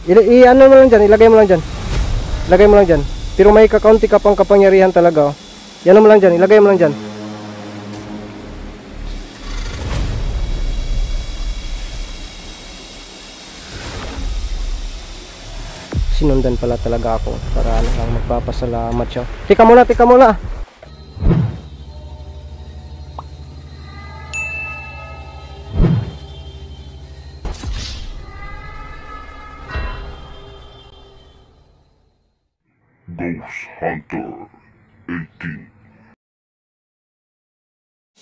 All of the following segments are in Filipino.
Ano mo lang dyan, ilagay mo lang dyan. Ilagay mo lang dyan. Pero may kakaunti ka pang kapangyarihan talaga. Oh. Yan mo lang dyan, ilagay mo lang dyan. Sinundan pala talaga ako para ano lang magpapasalamat siya. Tika muna, tika muna. Ghost Hunter 18.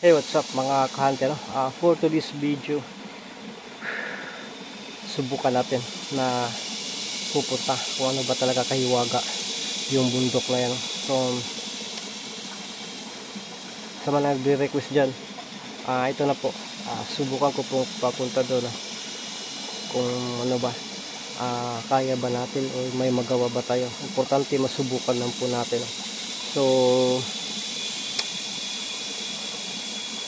Hey, what's up mga ka-hunter, no? For today's video, subukan natin na pupunta kung ano ba talaga kahiwaga yung bundok na yan. So sa mga nagre-request dyan, ito na po, subukan ko po papunta doon, kung ano ba, kaya ba natin o may magawa ba tayo. Importante masubukan lang po natin. So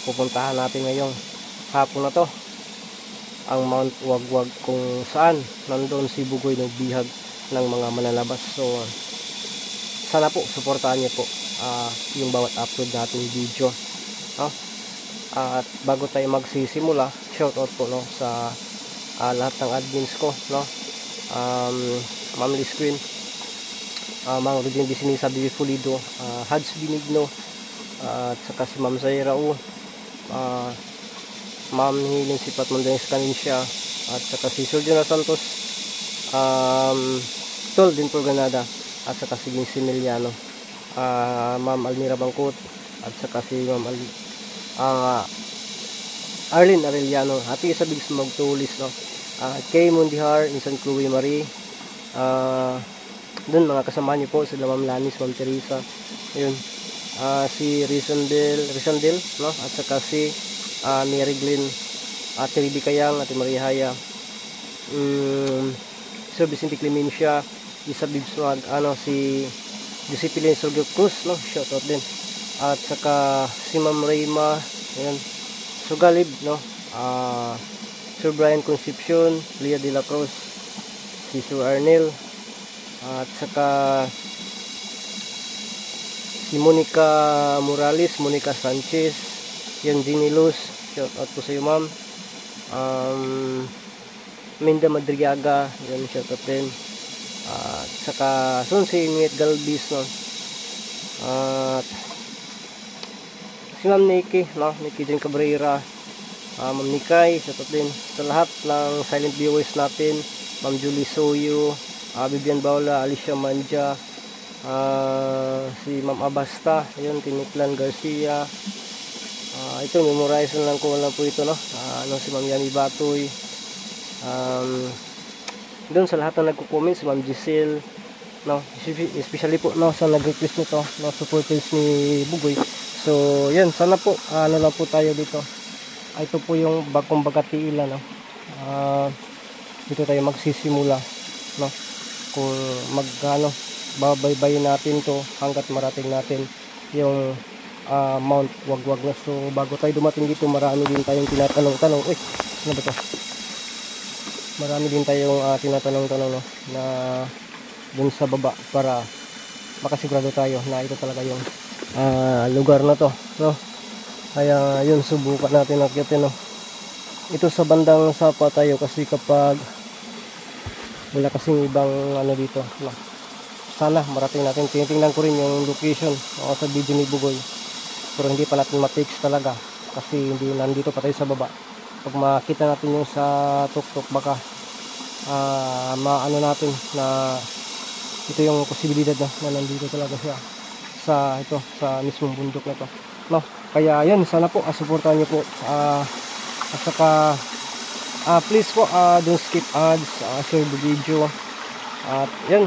pupuntahan natin ngayong hapon na to ang Mount Wagwag, kung saan nandoon si Bugoy nagbihag ng mga manlalabas. So sana po suportahan niyo po yung bawat upload natin video, no? At bago tayo magsisimula, shoutout po, no, sa lahat ng admins ko, no? Ma'am Liz Queen, Mang Rodin Bisinisa, Bibi Fulido, Hads Binigno, at saka si Ma'am Zaira U, Ma'am Hiling Sipat Mandanes Kaninsya, at saka si Sergio Santos, Tol din po Granada, at saka si Ginsi Miliano, Ma'am Almira Bangkot, at saka si Ma'am Arlene Arellano, hati sa Bigs Magtulis, no? Kay Mundihar, Insan Chloe Marie, dun mga kasama niyo po sila Ma'am Lanis, Ma'am Teresa, ayun, si Rizandel, no? At saka si Mary Glenn, Ate Ribi Kayang, Ate Maria Haya, Sir Vicente Clemencia, Isa Bibswag, si Giuseppe Sorgio Cruz, no? Shoutout din. At saka si Ma'am Rayma, ayan, Sugalib, no? Sir Brian Concepcion, Leah de la Cruz, si Sir Arnel, at saka si Monica Morales, Monica Sanchez, yan, Ginny Luz, shout out po sa iyo, ma'am. Minda Madriaga, yan, shout out din. At saka si Nuet Galvis, no? At si Ma'am Nikki, no? Nikki Jean Cabrera, Ma'am Nikay, shout out din sa lahat ng silent viewers natin. Ma'am Julie Soyo, Vivian Baula, Alicia Manja, si Ma'am Abasta, yun, Tiniklan Garcia, ito memorize lang ko lang po ito, no? Si Ma'am Yami Batoy, doon sa lahat na nagko-comment, si Ma'am Giselle, no? Especially po, no, sa nag-request nito, no, supporters ni Bugoy. So yan, sana po ano lang po tayo dito. Ito po yung kumbaga tiila, no? Dito tayo magsisimula, no? Kung babaybayin natin to hanggat marating natin yung Mount Wagwag na. So bago tayo dumating dito, marami din tayong tinatanong-tanong. Uy, ano ba to? Marami din tayong tinatanong-tanong, no, na dun sa baba para makasigurado tayo na ito talaga yung lugar na to, no? Kaya yun, subukan natin akyatin, no? Ito sa bandang sapa tayo kasi kapag wala kasing ibang dito, no? Sana marating natin. Tinitingnan ko rin yung location sa video ni Bugoy, pero hindi pa natin ma-fix talaga kasi hindi nandito pa tayo sa baba. Pag makita natin yung sa tuktok, baka maano natin na ito yung posibilidad na nandito talaga siya sa mismong bundok na to, no? Kaya yan, sana po suportahan niyo po, at saka please po, don't skip ads, share the video, at yan,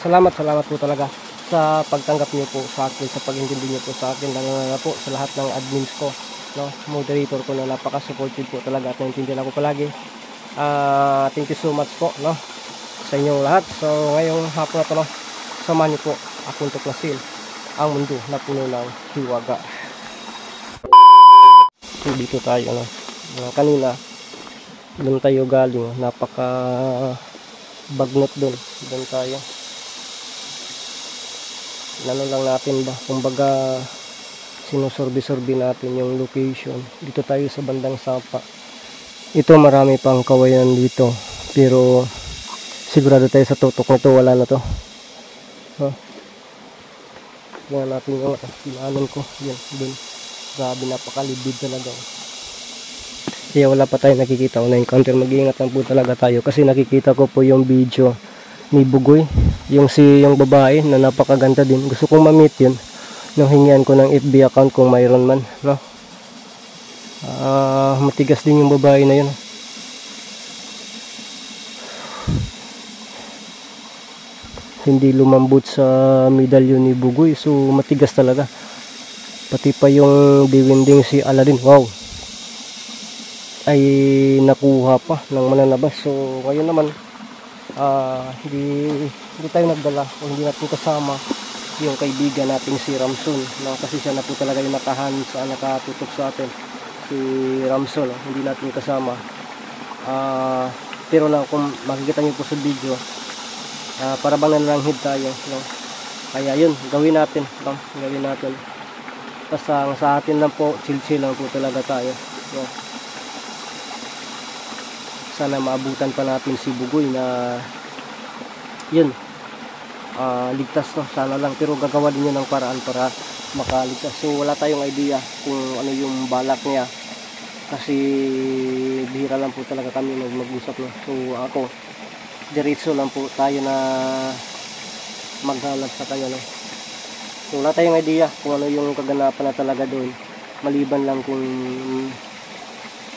salamat po talaga sa pagtanggap niyo po sa akin, sa pag-intindi niyo po sa akin, lalo na po sa lahat ng admins ko, no, moderator ko na napaka-supportive po talaga at naintindihan ako palagi. Thank you so much po, no, sa inyong lahat. So ngayong hapon na to, no, samahan niyo po akong tuklasin ang mundo na puno ng hiwaga. So dito tayo, no, kanina Doon tayo galing, oh. Napaka bagnot doon. Doon tayo. Ano lang natin ba? Kumbaga sinusurbi-surbi natin yung location. Dito tayo sa bandang Sapa. Ito marami pang kawayan dito. Pero sigurado tayo sa tutok na to, wala na to. Huh? Tingnan natin yung pinaanan ko. Yan, dun. Grabe, napakalibid talaga. Kaya wala pa tayo nakikita o na-encounter. Mag-iingat lang po talaga tayo. Kasi nakikita ko po yung video ni Bugoy. Yung babae na napakaganda din. Gusto kong ma-meet yun. Nung hingian ko ng FB account kung mayroon man. No? Matigas din yung babae na yun. Hindi lumambot sa medalyon ni Bugoy. So matigas talaga. Pati pa yung diwinding si Aladdin. Wow! Ay nakuha pa ng mananabas. So ngayon naman hindi tayo nagdala o hindi natin kasama yung kaibigan nating si Ramson, no? Kasi siya na po talaga yung nakatutok sa atin, si Ramson, no? Hindi natin kasama, pero lang kung makikita nyo po sa video, para bang nananghid tayo, no? Kaya yun, gawin natin, no? Gawin natin. Basta sa atin lang po, chill lang po talaga tayo, no? Sana maabutan pa natin si Bugoy na yun, ligtas, no? Sana lang, pero gagawa din yun ng paraan para makaligtas. So wala tayong idea kung ano yung balak niya, kasi bihira lang po talaga kami mag-usap, no? So ako, diretso lang po tayo na maghanap sa kanya, no? So wala tayong idea kung ano yung kaganapan na talaga doon, maliban lang kung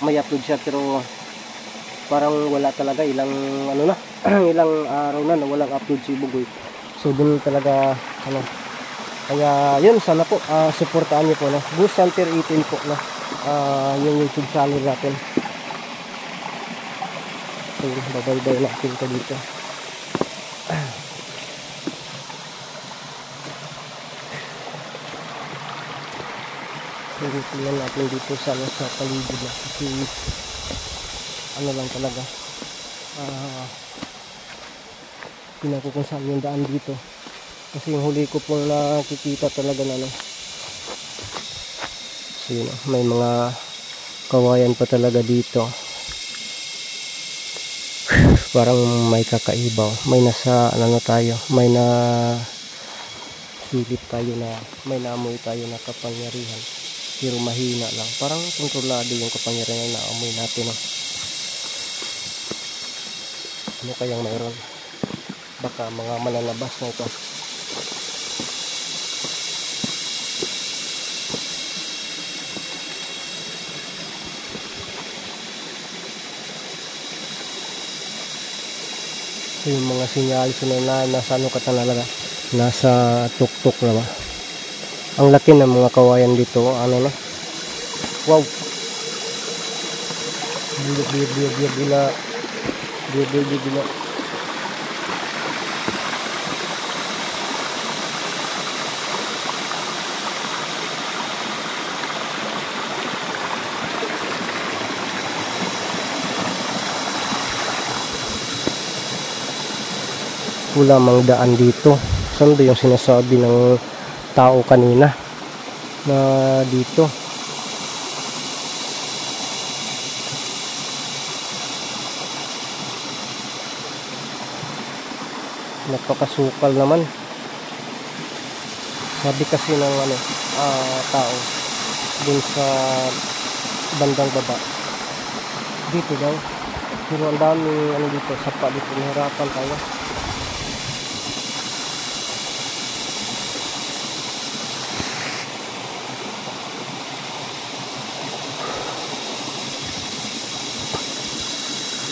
may upload siya, pero parang wala talaga, ilang ano na ilang araw na walang upload si Bugoy. So dun talaga ano, kaya yun, sana po suportahan niyo po, no? Ghost Hunter 18 po, no? Yung YouTube channel natin. So babay-bay natin ka dito. So tingnan natin dito sa paligid na, kasi ano lang talaga, tingnan ko kung saan yung daan dito, kasi yung huli ko pong nakikita talaga na, no? So yun, may mga kawayan pa talaga dito. Parang may kakaiba, may nasa ano na tayo, may na silip tayo, na may naamoy tayo na kapangyarihan, pero mahina lang, parang kontrolado yung kapangyarihan na naamoy natin, no? Ano kayang mayroon? Baka mga mananabas na ito. So yung mga sinyalis na nasa ano ka talaga, nasa tuktok na ba? Ang laki ng mga kawayan dito, ano na? Wow! Bila. Wala mang daan dito. Saan ba yung sinasabi ng tao kanina na dito? Napakasukal naman. Sabi kasi ng ano, tao dun sa bandang baba, dito daw, pero ang daming ano dito, sapa dito, nahirapan tayo.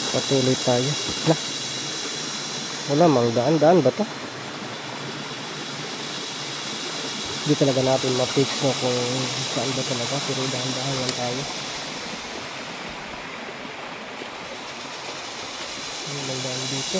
Patuloy tayo. Nah, wala mang daan ba to? Hindi talaga natin ma-fix, no, kung saan ba talaga, pero daan lang tayo. Ano lang daan dito?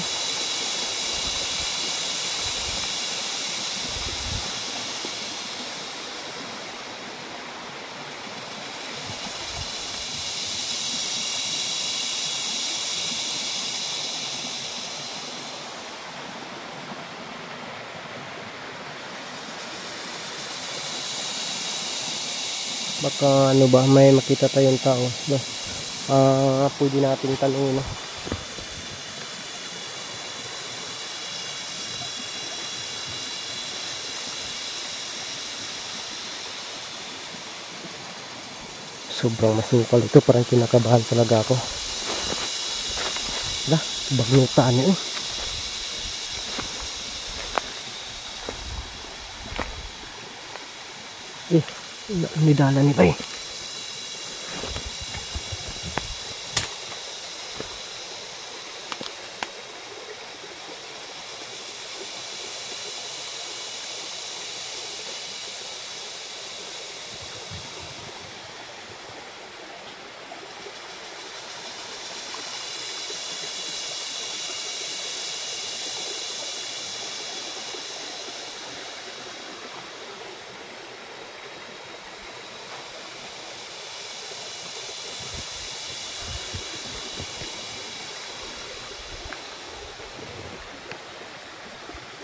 Baka ano ba, may makita tayong tao. Pwede nating tanungin. No? Sobrang masukal ito, parang kinakabahan talaga ako. Wala, bagong taan yun. Nidala ni Bay.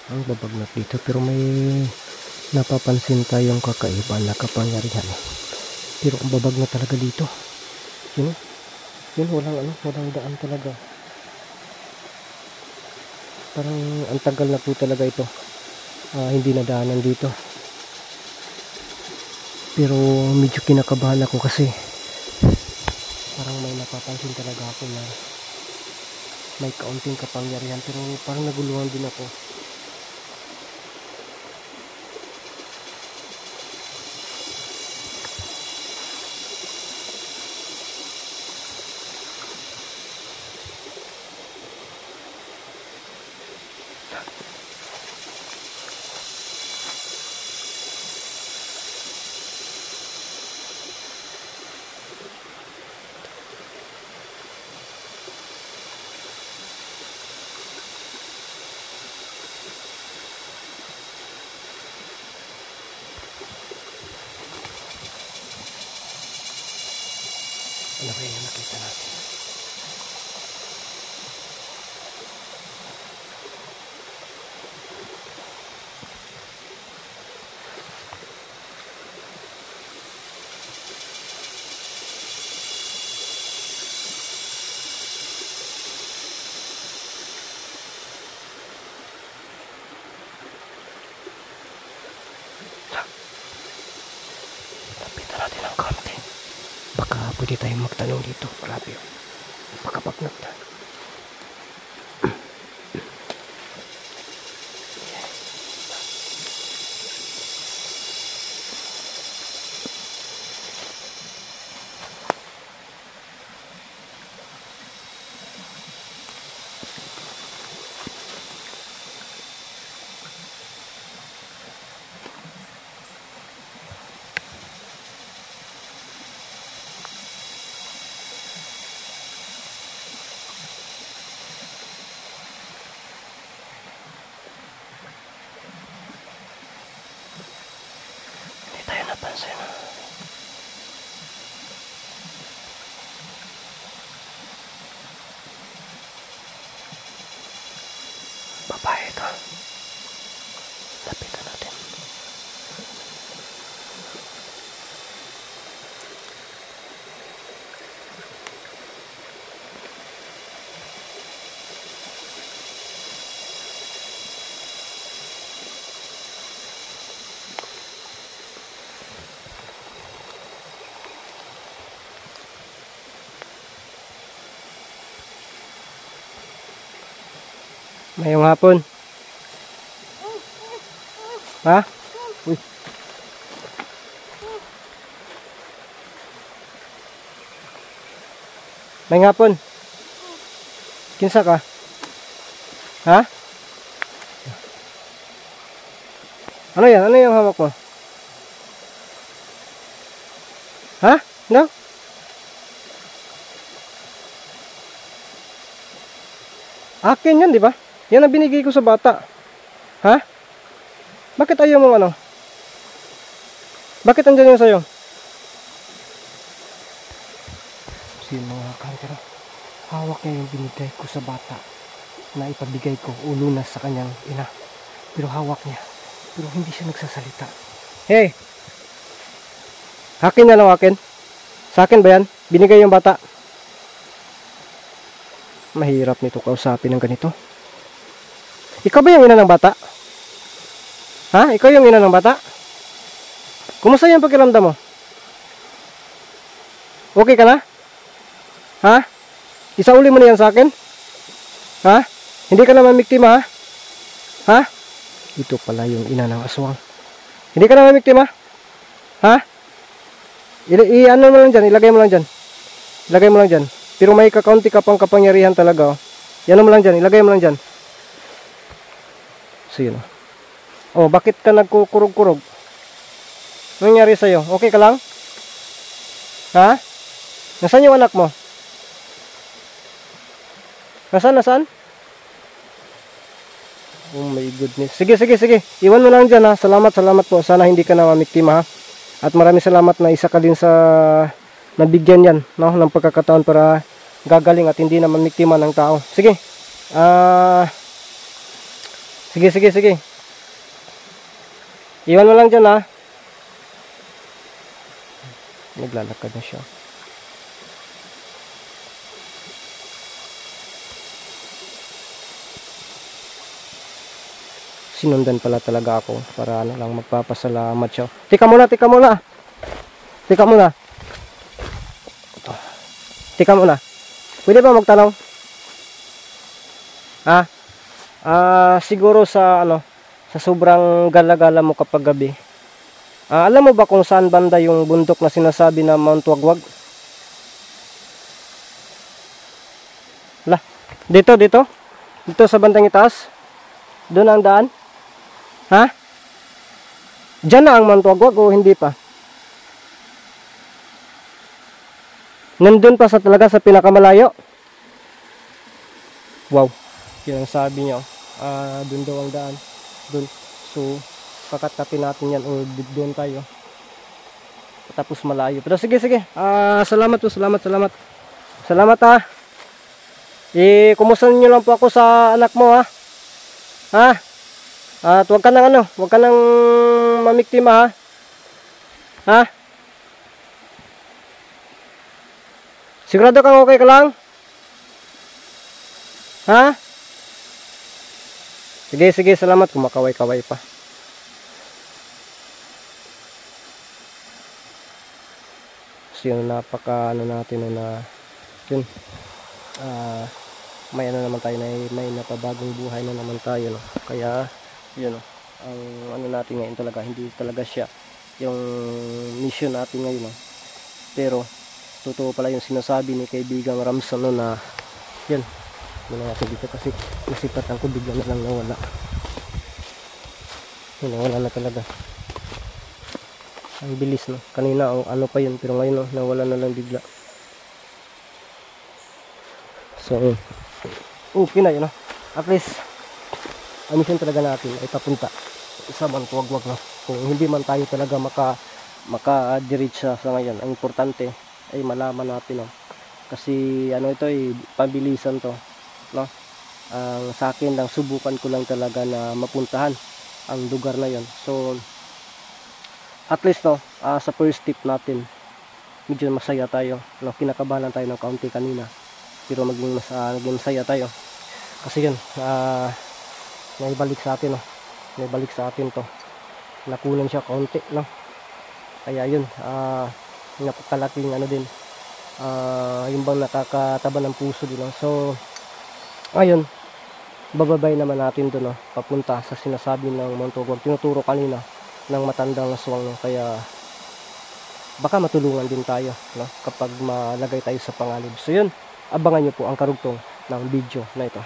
Ang babagnat dito, pero may napapansin tayong kakaiba na kapangyarihan. Pero ang babagnat talaga dito. Yun, walang daan talaga. Parang ang tagal na po talaga ito. Hindi na daanan dito. Pero medyo kinakabahan ako kasi parang may napapansin talaga ako na may kaunting kapangyarihan, pero parang naguluhan din ako. Ano kaya yung nakita natin? Lapitan natin ang konti. Baka pwede tayong magtanong dito. Grabe yun. Pagkabagnat na. Hindi tayo napansin. Babae ito. Lapitan natin. Mayong hapon. Ha? Uy. Mayong hapon. Kinsa ka? Ha? Ano yan? Ano yung hawak mo? Ha? No? Akin yan, di ba? Yan ang binigay ko sa bata. Ha? Bakit ayaw mo ano? Bakit andyan yun sa'yo? Si mga kantero, hawak niya yung binigay ko sa bata na ipabigay ko ulunas sa kanyang ina. Pero hawak niya. Pero hindi siya nagsasalita. Hey! Akin na lang, akin. Sa akin ba yan? Binigay yung bata. Mahirap nito kausapin ng ganito. Ikaw ba yung ina ng bata? Ha? Ikaw yung ina ng bata? Kumusta yung pakiramdam mo? Okay ka na? Ha? Isauli mo na yan sa akin? Ha? Hindi ka na mamiktima, ha? Ha? Ito pala yung ina ng aswang. Hindi ka na mamiktima? Ha? Ano mo lang dyan, ilagay mo lang dyan. Ilagay mo lang dyan. Pero may kakaunti ka pang kapangyarihan talaga, oh. Yan mo lang dyan, ilagay mo lang dyan. So yun, oh. Oh, bakit ka nagkukurog-kurog? Ano nangyari sa'yo? Okay ka lang? Ha? Nasaan yung anak mo? Nasaan? Oh my goodness. Sige. Iwan mo lang dyan, ha. Salamat po. Sana hindi ka na mamiktima, ha. At maraming salamat na isa ka din sa nabigyan yan, no, ng pagkakataon para gagaling at hindi na mamiktima ng tao. Sige. Sige. Iwan mo lang dyan, ha. Naglalakad na siya. Sinundan pala talaga ako para ano lang, magpapasalamat siya. Tika muna. Pwede ba magtanong? Ha? Siguro sa sa sobrang gala-gala mo kapag gabi. Alam mo ba kung saan banda yung bundok na sinasabi na Mount Wagwag? Dito sa bandang itaas? Doon ang daan? Ha? Diyan na ang Mount Wagwag o hindi pa? Nandun pa talaga sa pinakamalayo? Wow. Yun ang sabi niya. Doon daw ang daan. Doon. So, kakatapin natin yan o doon tayo. Tapos malayo. Pero sige. Salamat po. Salamat, ha. Kumusta niyo lang po ako sa anak mo, ha. Ha? At huwag ka nang mamiktima, ha. Ha? Sigurado kang okay ka lang? Ha? Sige, salamat. Kumakaway-kaway pa. So yun, napaka natin na yun. May naman tayo may napabagong buhay na naman tayo, no? Kaya yun, no, ang natin ngayon talaga, hindi talaga siya yung mission natin ngayon, no? Pero totoo pala yung sinasabi ni kaibigang Ramson, no, na yun, muna natin dito kasi nasipatan ko, bigla na lang nawala. Yun, nawala na talaga. Ang bilis, no? Kanina ano pa yun, pero ngayon, no, nawala na lang bigla. So okay na yun, no? At least ang mission talaga natin ay papunta sa Mount Wagwag, no? Kung hindi man tayo talaga maka-diretsa sa ngayon, ang importante ay malaman natin, no? Kasi ito ay pabilisan to, no? Ang sa akin lang, subukan ko lang talaga na mapuntahan ang lugar na yon. So at least, no, sa first step natin medyo masaya tayo, no? Kinakabahan tayo ng kaunti kanina, pero maging masaya tayo kasi yun, naibalik sa atin, no? Naibalik sa atin to, nakunan siya kaunti, no? Kaya yun, napakalaking din, yung bang nakakataba ng puso din, no? So ayun, bababay naman natin doon, no? Papunta sa sinasabi ng Mount Wagwag, tinuturo kanina ng matandang aswang, no? Kaya baka matulungan din tayo, no? Kapag malagay tayo sa panganib. So yun, abangan nyo po ang karugtong ng video na ito.